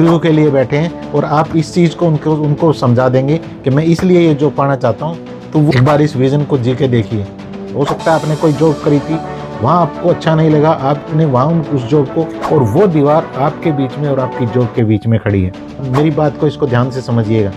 Interview के लिए बैठे हैं और आप इस चीज़ को उनको समझा देंगे कि मैं इसलिए ये जॉब पाना चाहता हूँ, तो वो एक बार इस विज़न को जी के देखिए। हो सकता है आपने कोई जॉब करी थी, वहाँ आपको अच्छा नहीं लगा, आपने वहाँ उस जॉब को, और वो दीवार आपके बीच में और आपकी जॉब के बीच में खड़ी है। मेरी बात को इसको ध्यान से समझिएगा।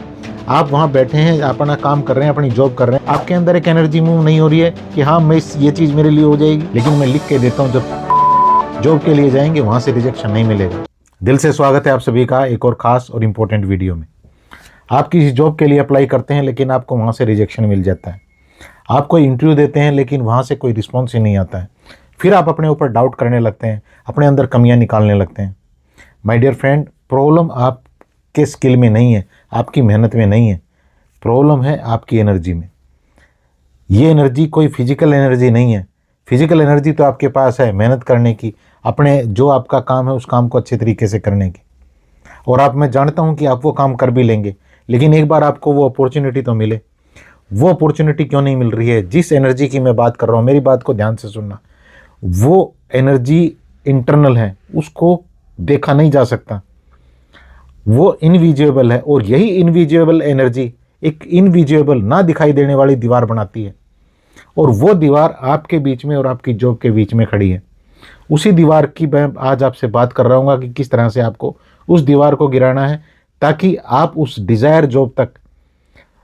आप वहाँ बैठे हैं, अपना काम कर रहे हैं, अपनी जॉब कर रहे हैं, आपके अंदर एक एनर्जी मूव नहीं हो रही है कि हाँ मैं ये चीज़ मेरे लिए हो जाएगी, लेकिन मैं लिख के देता हूँ जब जॉब के लिए जाएंगे वहाँ से रिजेक्शन नहीं मिलेगा। दिल से स्वागत है आप सभी का एक और ख़ास और इम्पोर्टेंट वीडियो में। आप किसी जॉब के लिए अप्लाई करते हैं लेकिन आपको वहाँ से रिजेक्शन मिल जाता है। आप कोई इंटरव्यू देते हैं लेकिन वहाँ से कोई रिस्पॉन्स ही नहीं आता है। फिर आप अपने ऊपर डाउट करने लगते हैं, अपने अंदर कमियाँ निकालने लगते हैं। माय डियर फ्रेंड, प्रॉब्लम आपके स्किल में नहीं है, आपकी मेहनत में नहीं है, प्रॉब्लम है आपकी एनर्जी में। ये एनर्जी कोई फिजिकल एनर्जी नहीं है। फिजिकल एनर्जी तो आपके पास है मेहनत करने की, अपने जो आपका काम है उस काम को अच्छे तरीके से करने की, और मैं जानता हूँ कि आप वो काम कर भी लेंगे, लेकिन एक बार आपको वो अपॉर्चुनिटी तो मिले। वो अपॉर्चुनिटी क्यों नहीं मिल रही है? जिस एनर्जी की मैं बात कर रहा हूँ, मेरी बात को ध्यान से सुनना, वो एनर्जी इंटरनल है, उसको देखा नहीं जा सकता, वो इनविजिबल है, और यही इनविजिबल एनर्जी एक इनविजिबल ना दिखाई देने वाली दीवार बनाती है, और वो दीवार आपके बीच में और आपकी जॉब के बीच में खड़ी है। उसी दीवार की मैं आज आपसे बात कर रहा हूँ कि किस तरह से आपको उस दीवार को गिराना है, ताकि आप उस डिज़ायर जॉब तक,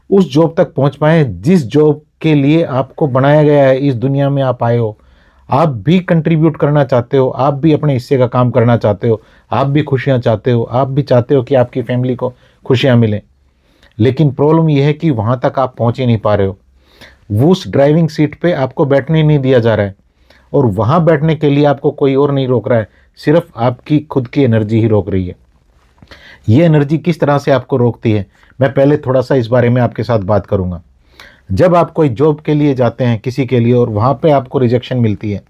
उस जॉब तक पहुँच पाएँ जिस जॉब के लिए आपको बनाया गया है। इस दुनिया में आप आए हो, आप भी कंट्रीब्यूट करना चाहते हो, आप भी अपने हिस्से का काम करना चाहते हो, आप भी खुशियाँ चाहते हो, आप भी चाहते हो कि आपकी फैमिली को खुशियाँ मिलें, लेकिन प्रॉब्लम यह है कि वहाँ तक आप पहुँच ही नहीं पा रहे हो। वो उस ड्राइविंग सीट पे आपको बैठने नहीं दिया जा रहा है, और वहाँ बैठने के लिए आपको कोई और नहीं रोक रहा है, सिर्फ आपकी खुद की एनर्जी ही रोक रही है। ये एनर्जी किस तरह से आपको रोकती है, मैं पहले थोड़ा सा इस बारे में आपके साथ बात करूँगा। जब आप कोई जॉब के लिए जाते हैं किसी के लिए, और वहाँ पे आपको रिजेक्शन मिलती है,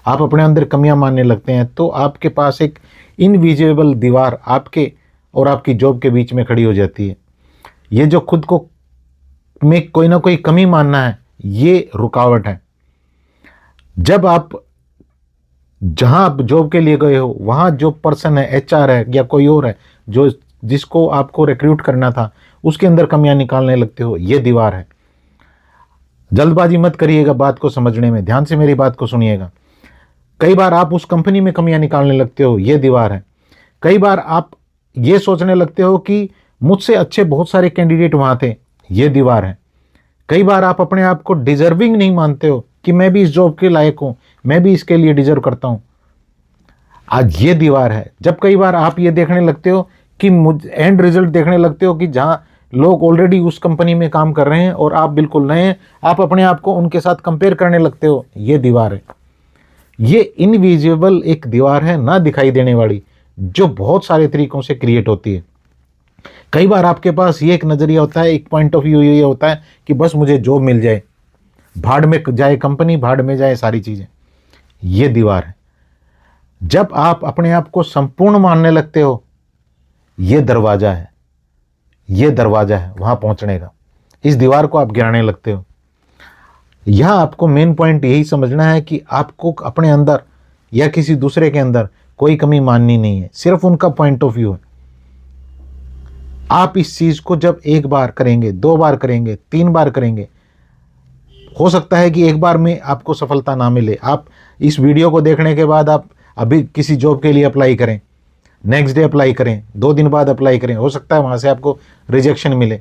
आप अपने अंदर कमियां मानने लगते हैं, तो आपके पास एक इनविजिबल दीवार आपके और आपकी जॉब के बीच में खड़ी हो जाती है। ये जो खुद को में कोई ना कोई कमी मानना है, ये रुकावट है। जब आप जहाँ आप जॉब के लिए गए हो, वहाँ जो पर्सन है, एचआर है या कोई और है, जो जिसको आपको रिक्रूट करना था, उसके अंदर कमियां निकालने लगते हो, ये दीवार है। जल्दबाजी मत करिएगा बात को समझने में, ध्यान से मेरी बात को सुनिएगा। कई बार आप उस कंपनी में कमियां निकालने लगते हो, ये दीवार है। कई बार आप ये सोचने लगते हो कि मुझसे अच्छे बहुत सारे कैंडिडेट वहाँ थे, ये दीवार है। कई बार आप अपने आप को डिजर्विंग नहीं मानते हो कि मैं भी इस जॉब के लायक हूँ, मैं भी इसके लिए डिजर्व करता हूँ, आज ये दीवार है। जब कई बार आप ये देखने लगते हो कि एंड रिजल्ट देखने लगते हो कि जहाँ लोग ऑलरेडी उस कंपनी में काम कर रहे हैं और आप बिल्कुल नए हैं, आप अपने आप को उनके साथ कंपेयर करने लगते हो, ये दीवार है। ये इनविजिबल एक दीवार है, ना दिखाई देने वाली, जो बहुत सारे तरीकों से क्रिएट होती है। कई बार आपके पास ये एक नज़रिया होता है, एक पॉइंट ऑफ व्यू ये होता है कि बस मुझे जॉब मिल जाए, भाड़ में जाए कंपनी, भाड़ में जाए सारी चीज़ें, ये दीवार है। जब आप अपने आप को संपूर्ण मानने लगते हो, ये दरवाज़ा है, ये दरवाज़ा है वहाँ पहुँचने का। इस दीवार को आप गिराने लगते हो। यहाँ आपको मेन पॉइंट यही समझना है कि आपको अपने अंदर या किसी दूसरे के अंदर कोई कमी माननी नहीं है, सिर्फ उनका पॉइंट ऑफ व्यू है। आप इस चीज़ को जब एक बार करेंगे, 2 बार करेंगे, 3 बार करेंगे, हो सकता है कि एक बार में आपको सफलता ना मिले। आप इस वीडियो को देखने के बाद आप अभी किसी जॉब के लिए अप्लाई करें, नेक्स्ट डे अप्लाई करें, 2 दिन बाद अप्लाई करें, हो सकता है वहाँ से आपको रिजेक्शन मिले।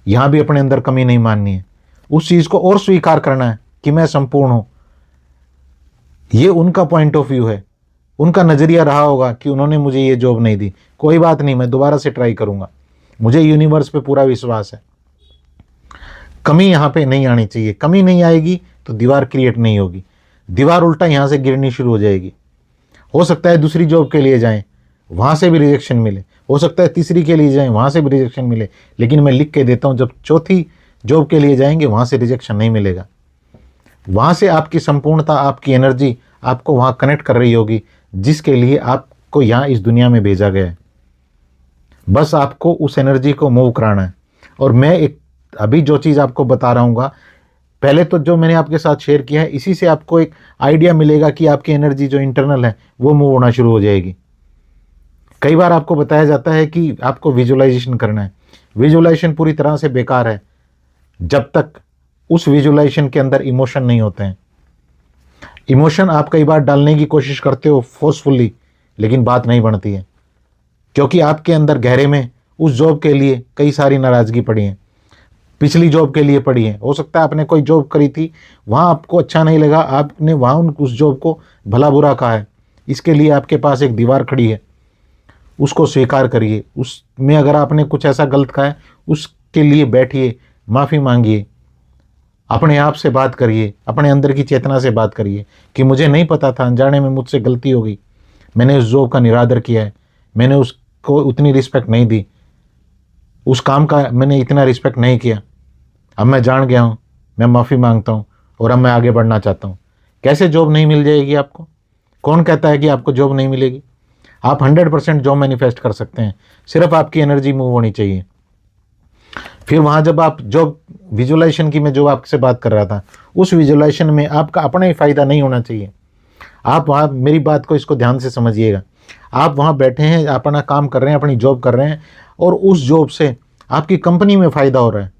यहाँ भी अपने अंदर कमी नहीं माननी है, उस चीज़ को और स्वीकार करना है कि मैं संपूर्ण हूँ। ये उनका पॉइंट ऑफ व्यू है, उनका नज़रिया रहा होगा कि उन्होंने मुझे ये जॉब नहीं दी, कोई बात नहीं, मैं दोबारा से ट्राई करूँगा, मुझे यूनिवर्स पे पूरा विश्वास है। कमी यहाँ पे नहीं आनी चाहिए, कमी नहीं आएगी तो दीवार क्रिएट नहीं होगी, दीवार उल्टा यहाँ से गिरनी शुरू हो जाएगी। हो सकता है दूसरी जॉब के लिए जाएं, वहाँ से भी रिजेक्शन मिले, हो सकता है तीसरी के लिए जाएं, वहाँ से भी रिजेक्शन मिले, लेकिन मैं लिख के देता हूँ जब चौथी जॉब के लिए जाएंगे वहाँ से रिजेक्शन नहीं मिलेगा। वहाँ से आपकी संपूर्णता, आपकी एनर्जी आपको वहाँ कनेक्ट कर रही होगी, जिसके लिए आपको यहाँ इस दुनिया में भेजा गया है। बस आपको उस एनर्जी को मूव कराना है। और मैं एक अभी जो चीज़ आपको बता रहा हूँ, पहले तो जो मैंने आपके साथ शेयर किया है, इसी से आपको एक आइडिया मिलेगा कि आपकी एनर्जी जो इंटरनल है वो मूव होना शुरू हो जाएगी। कई बार आपको बताया जाता है कि आपको विजुअलाइजेशन करना है। विजुअलाइजेशन पूरी तरह से बेकार है जब तक उस विजुअलाइजेशन के अंदर इमोशन नहीं होते हैं। इमोशन आप कई बार डालने की कोशिश करते हो फोर्सफुली, लेकिन बात नहीं बनती है, क्योंकि आपके अंदर गहरे में उस जॉब के लिए कई सारी नाराज़गी पड़ी है, पिछली जॉब के लिए पड़ी है। हो सकता है आपने कोई जॉब करी थी, वहाँ आपको अच्छा नहीं लगा, आपने वहाँ उस जॉब को भला बुरा कहा है। इसके लिए आपके पास एक दीवार खड़ी है, उसको स्वीकार करिए। उसमें अगर आपने कुछ ऐसा गलत कहा है, उसके लिए बैठिए, माफ़ी मांगिए, अपने आप से बात करिए, अपने अंदर की चेतना से बात करिए कि मुझे नहीं पता था, अनजाने में मुझसे गलती हो गई, मैंने उस जॉब का निरादर किया है, मैंने उसको उतनी रिस्पेक्ट नहीं दी, उस काम का मैंने इतना रिस्पेक्ट नहीं किया। अब मैं जान गया हूँ, मैं माफ़ी मांगता हूँ और अब मैं आगे बढ़ना चाहता हूँ। कैसे जॉब नहीं मिल जाएगी आपको? कौन कहता है कि आपको जॉब नहीं मिलेगी? आप 100% जॉब मैनिफेस्ट कर सकते हैं, सिर्फ आपकी एनर्जी मूव होनी चाहिए। फिर वहाँ जब आप जॉब विजुअलाइजेशन की मैं जो आपसे बात कर रहा था, उस विजुअलाइजेशन में आपका अपना ही फ़ायदा नहीं होना चाहिए। आप वहाँ मेरी बात को इसको ध्यान से समझिएगा। आप वहाँ बैठे हैं, अपना काम कर रहे हैं, अपनी जॉब कर रहे हैं, और उस जॉब से आपकी कंपनी में फ़ायदा हो रहा है,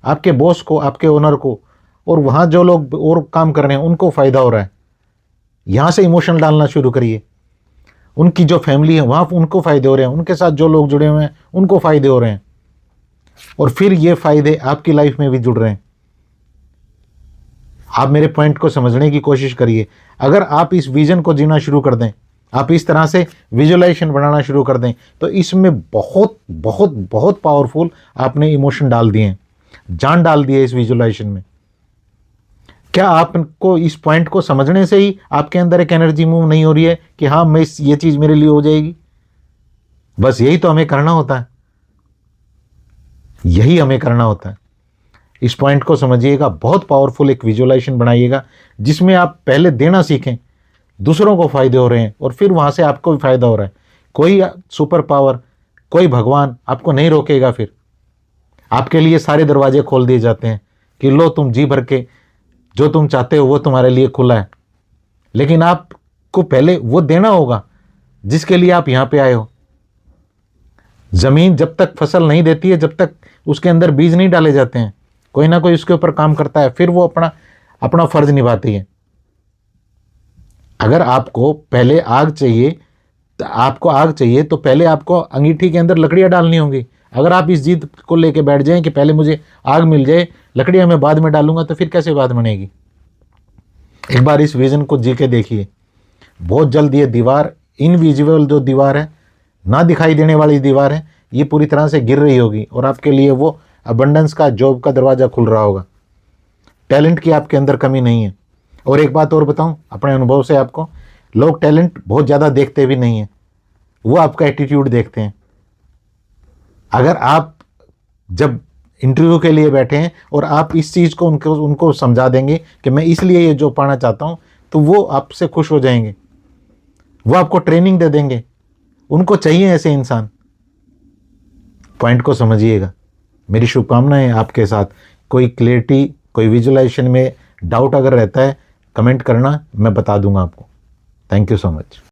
आपके बॉस को, आपके ओनर को, और वहाँ जो लोग और काम कर रहे हैं उनको फ़ायदा हो रहा है। यहाँ से इमोशन डालना शुरू करिए। उनकी जो फैमिली है वहाँ उनको फ़ायदे हो रहे हैं, उनके साथ जो लोग जुड़े हुए हैं उनको फ़ायदे हो रहे हैं, और फिर ये फ़ायदे आपकी लाइफ में भी जुड़ रहे हैं। आप मेरे पॉइंट को समझने की कोशिश करिए। अगर आप इस विज़न को जीना शुरू कर दें, आप इस तरह से विजुअलाइजेशन बनाना शुरू कर दें, तो इसमें बहुत बहुत बहुत पावरफुल आपने इमोशन डाल दिए हैं, जान डाल दी है इस विजुअलाइजेशन में। क्या आपको इस पॉइंट को समझने से ही आपके अंदर एक एनर्जी मूव नहीं हो रही है कि हाँ मैं ये चीज़ मेरे लिए हो जाएगी? बस यही तो हमें करना होता है, यही हमें करना होता है। इस पॉइंट को समझिएगा, बहुत पावरफुल एक विजुअलाइजेशन बनाइएगा जिसमें आप पहले देना सीखें, दूसरों को फायदे हो रहे हैं और फिर वहाँ से आपको भी फायदा हो रहा है। कोई सुपर पावर, कोई भगवान आपको नहीं रोकेगा। फिर आपके लिए सारे दरवाजे खोल दिए जाते हैं कि लो तुम जी भर के जो तुम चाहते हो वो तुम्हारे लिए खुला है, लेकिन आपको पहले वो देना होगा जिसके लिए आप यहाँ पे आए हो। ज़मीन जब तक फसल नहीं देती है, जब तक उसके अंदर बीज नहीं डाले जाते हैं, कोई ना कोई उसके ऊपर काम करता है, फिर वो अपना अपना फर्ज निभाती है। अगर आपको पहले आग चाहिए, तो पहले आपको अंगीठी के अंदर लकड़ियां डालनी होंगी। अगर आप इस जिद को लेके बैठ जाएं कि पहले मुझे आग मिल जाए, लकड़ियां मैं बाद में डालूंगा, तो फिर कैसे बात बनेगी? एक बार इस विजन को जी के देखिए। बहुत जल्द ये दीवार, इनविजिबल जो दीवार है, ना दिखाई देने वाली दीवार है, ये पूरी तरह से गिर रही होगी और आपके लिए वो अबंडेंस का, जॉब का दरवाज़ा खुल रहा होगा। टैलेंट की आपके अंदर कमी नहीं है। और एक बात और बताऊं अपने अनुभव से आपको, लोग टैलेंट बहुत ज़्यादा देखते भी नहीं हैं, वो आपका एटीट्यूड देखते हैं। अगर आप जब इंटरव्यू के लिए बैठे हैं और आप इस चीज़ को उनको समझा देंगे कि मैं इसलिए ये जॉब पाना चाहता हूँ, तो वो आपसे खुश हो जाएंगे, वो आपको ट्रेनिंग दे देंगे। उनको चाहिए ऐसे इंसान। पॉइंट को समझिएगा। मेरी शुभकामनाएं आपके साथ। कोई क्लैरिटी, कोई विजुअलाइजेशन में डाउट अगर रहता है, कमेंट करना, मैं बता दूंगा आपको। Thank you so much.